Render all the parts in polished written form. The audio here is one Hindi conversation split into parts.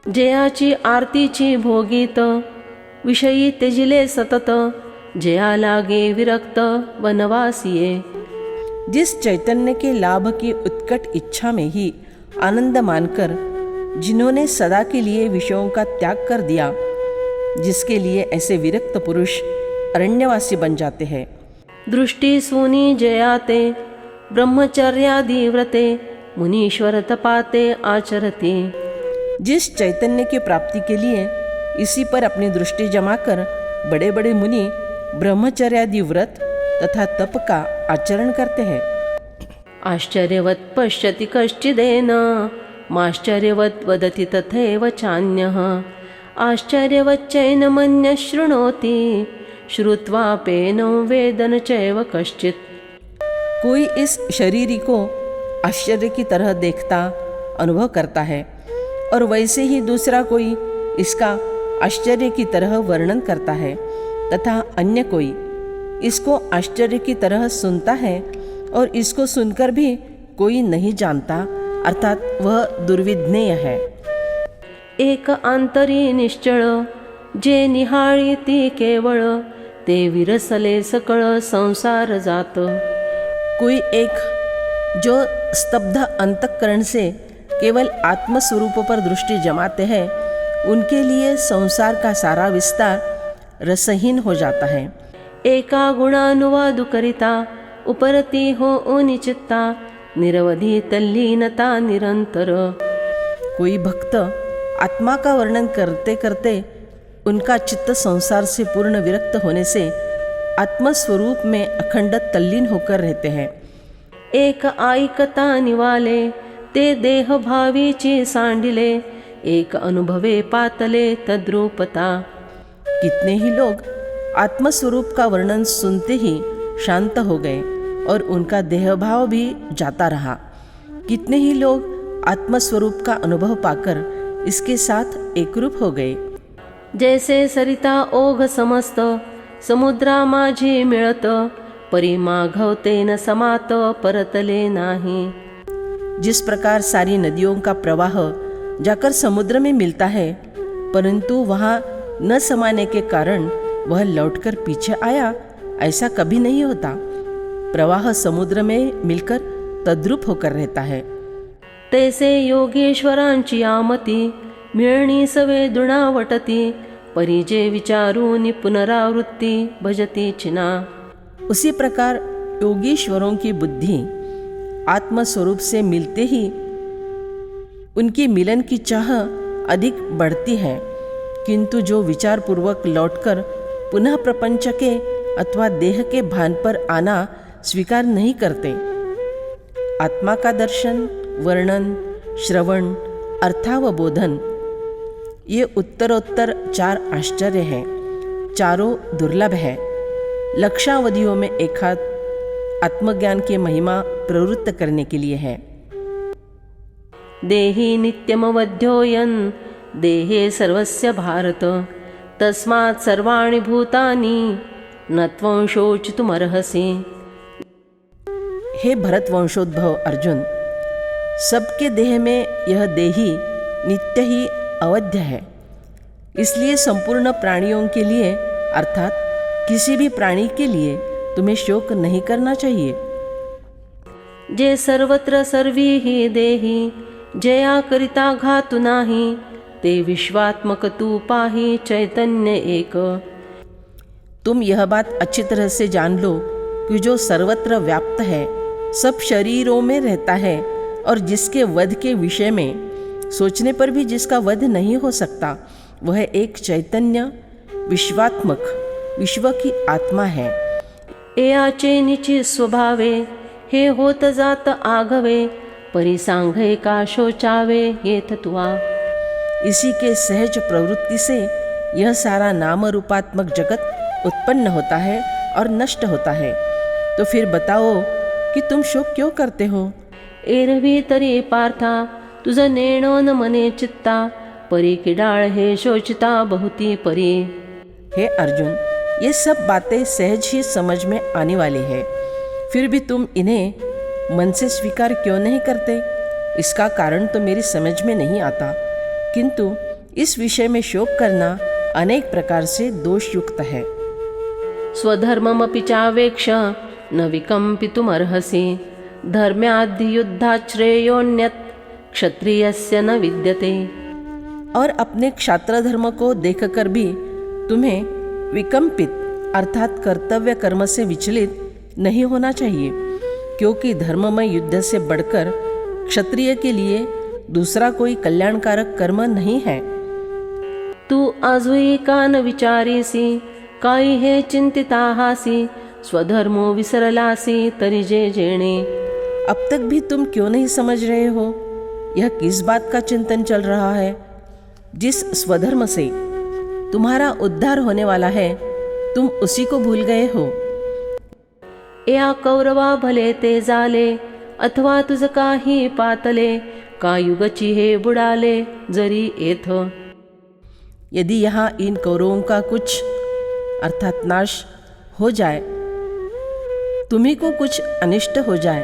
जयाची आरतीची भोगीत विषयी त्यजिले सतत, जया लागे विरक्त वनवासिये। जिस चैतन्य के लाभ की उत्कट इच्छा में ही आनंद मानकर जिन्होंने सदा के लिए विषयों का त्याग कर दिया, जिसके लिए ऐसे विरक्त पुरुष अरण्यवासी बन जाते हैं। दृष्टि सूनी जयाते ब्रह्मचर्यादि व्रते, मुनीश्वर तपाते आचरते। जिस चैतन्य की प्राप्ति के लिए इसी पर अपनी दृष्टि जमाकर बड़े बड़े मुनि ब्रह्मचर्यादि व्रत तथा तप का आचरण करते हैं। आश्चर्यवत् पश्यति कश्चिदेन, माश्चर्यवत् वदति तथैव चान्यः। आश्चर्यवच्चैनमन्यः शृणोति, श्रुत्वाप्येनं वेद न चैव कश्चित्। कोई इस शरीरी को आश्चर्य की तरह देखता अनुभव करता है, और वैसे ही दूसरा कोई इसका आश्चर्य की तरह वर्णन करता है, तथा अन्य कोई इसको आश्चर्य की तरह सुनता है, और इसको सुनकर भी कोई नहीं जानता, अर्थात वह दुर्विज्ञेय है। एक आंतरी निश्चळ, जे निहाळीती केवळ, ते विरसले सकळ संसार जात। कोई एक जो स्तब्ध अंतःकरण से केवल आत्मस्वरूप पर दृष्टि जमाते हैं, उनके लिए संसार का सारा विस्तार रसहीन हो जाता है। एका गुणानुवादु करिता, उपरती हो ओनिचित्ता, निरवधि तल्लीनता निरंतर। कोई भक्त आत्मा का वर्णन करते करते उनका चित्त संसार से पूर्ण विरक्त होने से आत्मस्वरूप में अखंड तल्लीन होकर रहते हैं। एक आईकता निवाले, ते देह भावीची सांडिले, एक अनुभवे पातले तद्रूपता। कितने ही लोग आत्मस्वरूप का वर्णन सुनते ही शांत हो गए और उनका देहभाव भी जाता रहा। कितने ही लोग आत्मस्वरूप का अनुभव पाकर इसके साथ एकरूप हो गए। जैसे सरिता ओघ समस्त, समुद्रा माझी मिळत, परी माघवते न समात परतले नाही। जिस प्रकार सारी नदियों का प्रवाह जाकर समुद्र में मिलता है, परंतु वहाँ न समाने के कारण वह लौटकर पीछे आया, ऐसा कभी नहीं होता। प्रवाह समुद्र में मिलकर तद्रूप होकर रहता है। तैसे योगेश्वरांची आमती, मिळणी सवे दुणावटती, परिजे विचारूनि पुनरावृत्ति भजती चिना। उसी प्रकार योगीश्वरों की बुद्धि आत्मस्वरूप से मिलते ही उनकी मिलन की चाह अधिक बढ़ती है, किंतु जो विचारपूर्वक लौटकर पुनः प्रपंच के अथवा देह के भान पर आना स्वीकार नहीं करते। आत्मा का दर्शन, वर्णन, श्रवण, अर्थावबोधन, ये उत्तरोत्तर 4 आश्चर्य हैं। चारों दुर्लभ है। लक्षावधियों में एकाध आत्मज्ञान की महिमा प्रवृत्त करने के लिए है। देहि नित्यमवध्योयन्, देहे सर्वस्य भारत, तस्मात् सर्वाणि भूतानि न त्वं शोचितुमर्हसि। हे भरत वंशोद्भव अर्जुन, सबके देह में यह देही नित्य ही अवध्य है। इसलिए संपूर्ण प्राणियों के लिए अर्थात किसी भी प्राणी के लिए तुम्हें शोक नहीं करना चाहिए। जे सर्वत्र सर्वी ही देही, जया करिता घातु नाही, ते विश्वात्मक तू पाही चैतन्य एक। तुम यह बात अच्छी तरह से जान लो कि जो सर्वत्र व्याप्त है, सब शरीरों में रहता है, और जिसके वध के विषय में सोचने पर भी जिसका वध नहीं हो सकता, वह एक चैतन्य विश्वात्मक विश्व की आत्मा है। एयाचे निची स्वभावे, हे होत जात आघवे, परिसांघे का शोचावे येथ तुआ। इसी के सहज प्रवृत्ति से यह सारा नाम रूपात्मक जगत उत्पन्न होता है और नष्ट होता है। तो फिर बताओ कि तुम शोक क्यों करते हो? एरवी तरी पार्था, तुझ नेणो न मने चित्ता, परी की डाळ हे शोचिता बहुती परी। हे अर्जुन, ये सब बातें सहज ही समझ में आने वाली है, फिर भी तुम इन्हें मन से स्वीकार क्यों नहीं करते? इसका कारण तो मेरी समझ में नहीं आता, किंतु इस विषय में शोक करना अनेक प्रकार से दोषयुक्त है। स्वधर्ममपि चावेक्ष न विकम्पितुमर्हसि धर्म्याद्युद्धात् श्रेयोऽन्यत् क्षत्रियस्य न विद्यते। और अपने क्षात्र धर्म को देखकर भी तुम्हें विकम्पित अर्थात कर्तव्य कर्म से विचलित नहीं होना चाहिए, क्योंकि धर्ममय युद्ध से बढ़कर क्षत्रिय के लिए दूसरा कोई कल्याणकारक कर्म नहीं है। तू आजही का न विचारीसी काही हे चिंतिताहासी स्वधर्मो विसरलासी तरी जे जेणे। अब तक भी तुम क्यों नहीं समझ रहे हो? यह किस बात का चिंतन चल रहा है? जिस स्वधर्म से तुम्हारा उद्धार होने वाला है तुम उसी को भूल गए हो। या कौरवा भले ते झाले अथवा तुझ काही पातले का युगची हे बुडाले जरी येथ। यदि यहाँ इन कौरवों का कुछ अर्थात नाश हो जाए, तुम्ही को कुछ अनिष्ट हो जाए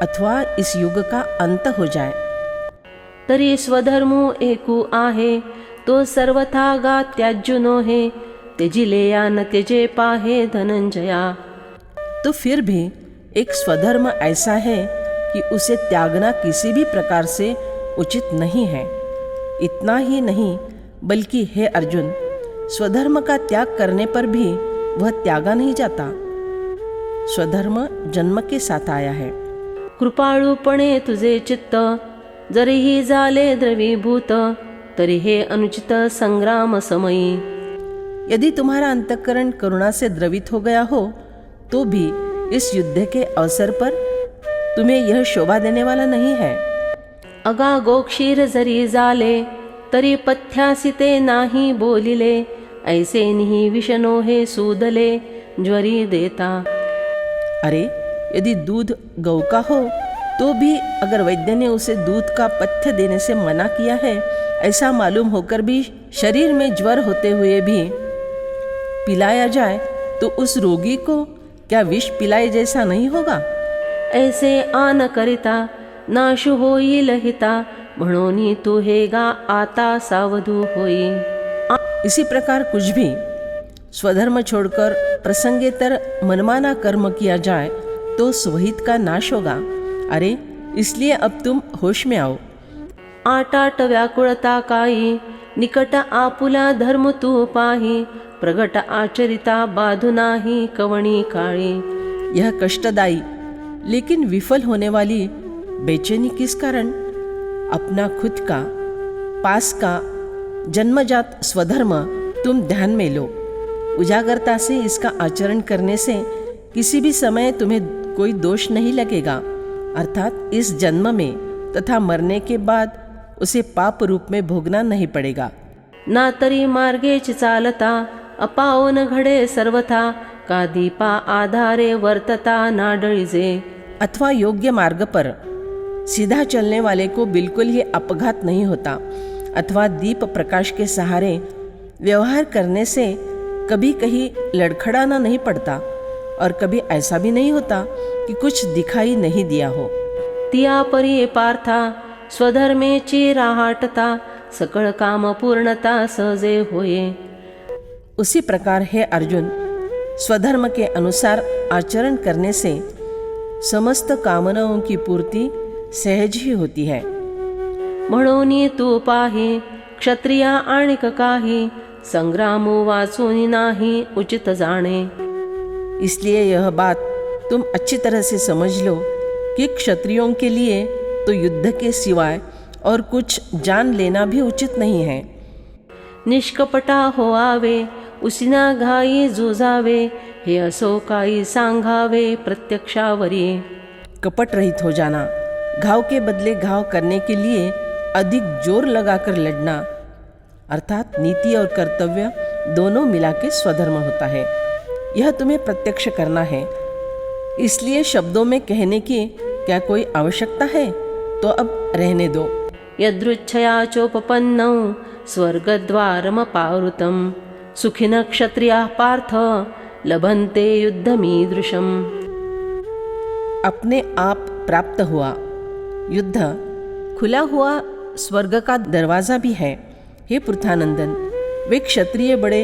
अथवा इस युग का अंत हो जाए, तरी स्वधर्मो एकू आहे तो सर्वथा गा त्याज्य नोहे त्यजिले या न त्यजे पाहे धनंजया। तो फिर भी एक स्वधर्म ऐसा है कि उसे त्यागना किसी भी प्रकार से उचित नहीं है। इतना ही नहीं बल्कि हे अर्जुन, स्वधर्म का त्याग करने पर भी वह त्यागा नहीं जाता। स्वधर्म जन्म के साथ आया है। कृपाळूपणे तुझे चित्त जरीही झाले द्रवीभूत तरी हे अनुचित संग्राम समयी। यदि तुम्हारा अंतःकरण करुणा से द्रवित हो गया हो तो भी इस युद्ध के अवसर पर तुम्हें यह शोभा देने वाला नहीं है। अगा गोक्षीर जरी झाले तरी पथ्यासी ते नाही बोलिले ऐसे निही विषनो हे सूदले ज्वरी देता। अरे यदि दूध गौ का हो तो भी अगर वैद्य ने उसे दूध का पथ्य देने से मना किया है, ऐसा मालूम होकर भी शरीर में ज्वर होते हुए भी पिलाया जाए तो उस रोगी को क्या विष पिलाए जैसा नहीं होगा? ऐसे आन करिता नाशु होई लहिता म्हणोनी तू हे गा आता सावधू होई। इसी प्रकार कुछ भी स्वधर्म छोड़कर प्रसंगेतर मनमाना कर्म किया जाए तो स्वहित का नाश होगा। अरे इसलिए अब तुम होश में आओ। आटाट व्याकुळता काई निकट आपुला धर्म तू पाही प्रगट आचरिता बाधु नाही कवणी काळी। यह कष्टदायी लेकिन विफल होने वाली बेचैनी किस कारण? अपना खुद का पास का जन्मजात स्वधर्म तुम ध्यान में लो। उजागरता से इसका आचरण करने से किसी भी समय तुम्हें कोई दोष नहीं लगेगा, अर्थात इस जन्म में तथा मरने के बाद उसे पाप रूप में भोगना नहीं पड़ेगा। ना तरी मार्गेच चालता अपाओन घडे सर्वथा का दीपा आधारे वर्तता नाडळीजे। अथवा योग्य मार्ग पर सीधा चलने वाले को बिल्कुल ही अपघात नहीं होता, अथवा दीप प्रकाश के सहारे व्यवहार करने से कभी कहीं लड़खड़ाना नहीं पड़ता और कभी ऐसा भी नहीं होता कि कुछ दिखाई नहीं दिया हो। तिया परी पार्था स्वधर्मेची राहाटता सकळ काम पूर्णता सहजे होये। उसी प्रकार हे अर्जुन, स्वधर्म के अनुसार आचरण करने से समस्त कामनाओं की पूर्ति सहज ही होती है। म्हणून तू पाही क्षत्रिया आणिक काही संग्रामो वाचूनी नाही उचित जाणे। इसलिए यह बात तुम अच्छी तरह से समझ लो कि क्षत्रियों के लिए तो युद्ध के सिवाय और कुछ जान लेना भी उचित नहीं है। निष्कपटा हो आवे उसिना घाई जुझावे हे असो काही सांगावे प्रत्यक्षावरी। कपट रहित हो जाना, घाव के बदले घाव करने के लिए अधिक जोर लगाकर लड़ना, अर्थात नीति और कर्तव्य दोनों मिला के स्वधर्म होता है। यह तुम्हें प्रत्यक्ष करना है, इसलिए शब्दों में कहने की क्या कोई आवश्यकता है? तो अब रहने दो। यदृच्छया चोपपन्नौ स्वर्गद्वारमपावृतं सुखिनः क्षत्रियाः पार्थ लभन्ते युद्धमीदृशम्। अपने आप प्राप्त हुआ युद्ध खुला हुआ स्वर्ग का दरवाज़ा भी है, हे पृथानंदन, वे क्षत्रिय बड़े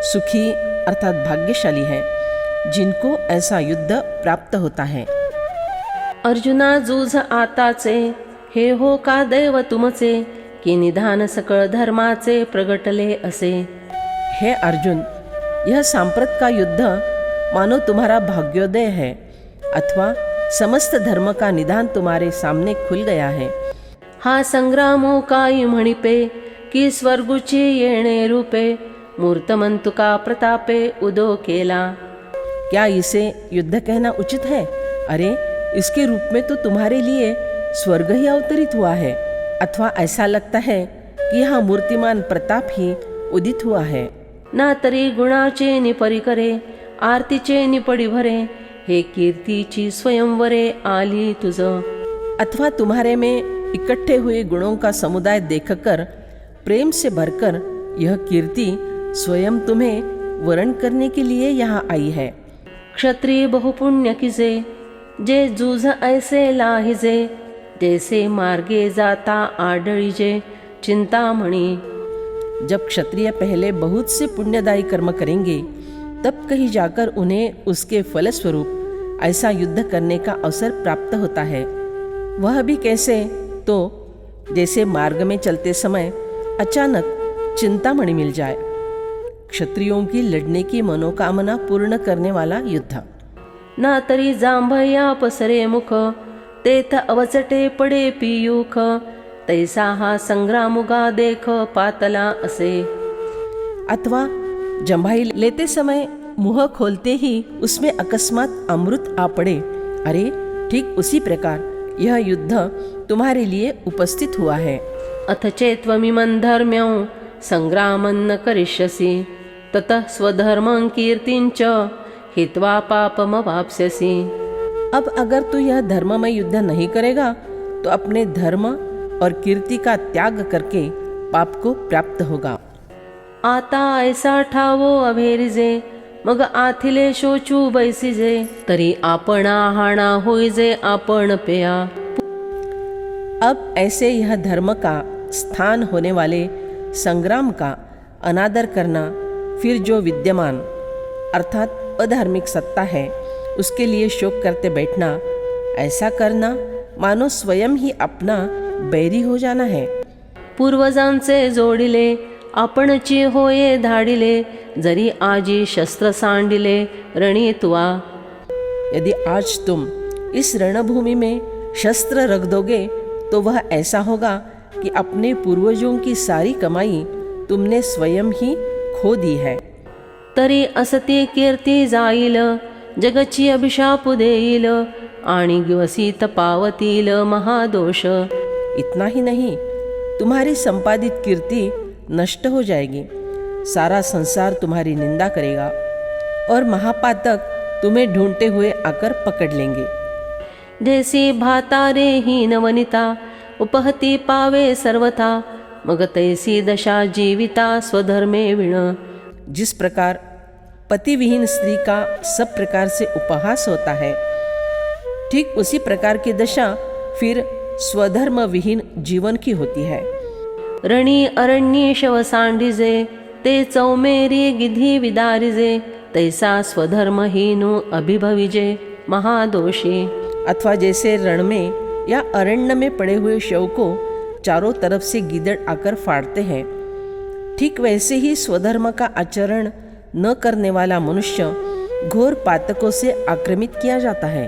सुखी अर्थात भाग्यशाली हैं जिनको ऐसा युद्ध प्राप्त होता है। अर्जुना जूझ आताचे, हे हो का दैव तुमचे, की निधान सकळ धर्माचे प्रगटले असे। हे अर्जुन, यह सांप्रत का युद्ध मानो तुम्हारा भाग्योदय है अथवा समस्त धर्म का निदान तुम्हारे सामने खुल गया है। हा संग्रामो काही म्हणिपे, की स्वर्गुची येणे रूपे, मूर्तमंतुका प्रतापे उदो केला। क्या इसे युद्ध कहना उचित है? अरे, इसके रूप में तो तुम्हारे लिए स्वर्ग ही अवतरित हुआ है, अथवा ऐसा लगता है कि यह मूर्तिमान प्रताप ही उदित हुआ है। ना तरी गुणाचे निपरी करे, आरतीचे निपडी भरे, हे कीर्तीची स्वयंवरे आली तुझ। अथवा तुम्हारे में इकट्ठे हुए गुणों का समुदाय देखकर प्रेम से भरकर यह कीर्ति स्वयं तुम्हें वरण करने के लिए यहाँ आई है। क्षत्रिय बहुपुण्य किसे, जे जूझ ऐसे लाहिजे, जैसे मार्गे जाता आडळीजे चिंतामणी। जब क्षत्रिय पहले बहुत से पुण्यदायी कर्म करेंगे, तब कहीं जाकर उन्हें उसके फलस्वरूप ऐसा युद्ध करने का अवसर प्राप्त होता है। वह भी कैसे? तो जैसे मार्ग में चलते समय अचानक चिंतामणि मिल जाए। क्षत्रियों की लड़ने की मनोकामना पूर्ण करने वाला युद्ध। ना तरी जांभया पसरे मुख, तेथ अवचटे पडे पियूख, तैसा हा संग्रामुगा देख पातला असे। अथवा जंभाई लेते समय मुंह खोलते ही उसमें अकस्मात अमृत आ पड़े। अरे, ठीक उसी प्रकार यह युद्ध तुम्हारे लिए उपस्थित हुआ है। अथ चेत्वमिमं धर्म्यं संग्रामं न करिष्यसि, ततः स्वधर्मं कीर्तिंच हित्वा पापमवाप्स्यसि। अब अगर तू यह धर्ममय युद्ध नहीं करेगा तो अपने धर्म और कीर्ति का त्याग करके पाप को प्राप्त होगा। आता ऐसा ठावो अभेरिजे, मग आथिले शोचू बैसिजे, तरी आपण आहाणा होईजे आपण पेया। अब ऐसे यह धर्म का स्थान होने वाले संग्राम का अनादर करना, फिर जो विद्यमान अर्थात अधार्मिक सत्ता है उसके लिए शोक करते बैठना, ऐसा करना मानो स्वयं ही अपना बैरी हो जाना है। पूर्वजांचे जोडिले आपणची होये धाडिले, जरी आजी शस्त्र सांडिले रणी तुआ। यदि आज तुम इस रणभूमि में शस्त्र रख दोगे तो वह ऐसा होगा कि अपने पूर्वजों की सारी कमाई तुमने स्वयं ही खो दी है। तरी असती कीर्ती जाईल, जगची अभिशाप देईल, आणि दिवसीत पावतील महादोष। इतना ही नहीं, तुम्हारी संपादित कीर्ति नष्ट हो जाएगी, सारा संसार तुम्हारी निंदा करेगा और महापातक तुम्हें ढूंढते हुए आकर पकड़ लेंगे। जैसी भातारे हीन वनिता, उपहती पावे सर्वथा, मग तैसी दशा जीविता स्वधर्मे विण। जिस प्रकार पतिविहीन स्त्री का सब प्रकार से उपहास होता है, ठीक उसी प्रकार की दशा फिर स्वधर्म विहीन जीवन की होती है। रणी अरण्ये शव सांडिजे, ते चौमेरी गिधी विदारिजे, तैसा स्वधर्महीनो अभिभविजे महादोषी। अथवा जैसे रण में या अरण्य में पड़े हुए शव को चारों तरफ से गीदड़ आकर फाड़ते हैं, ठीक वैसे ही स्वधर्म का आचरण न करने वाला मनुष्य घोर पातकों से आक्रमित किया जाता है।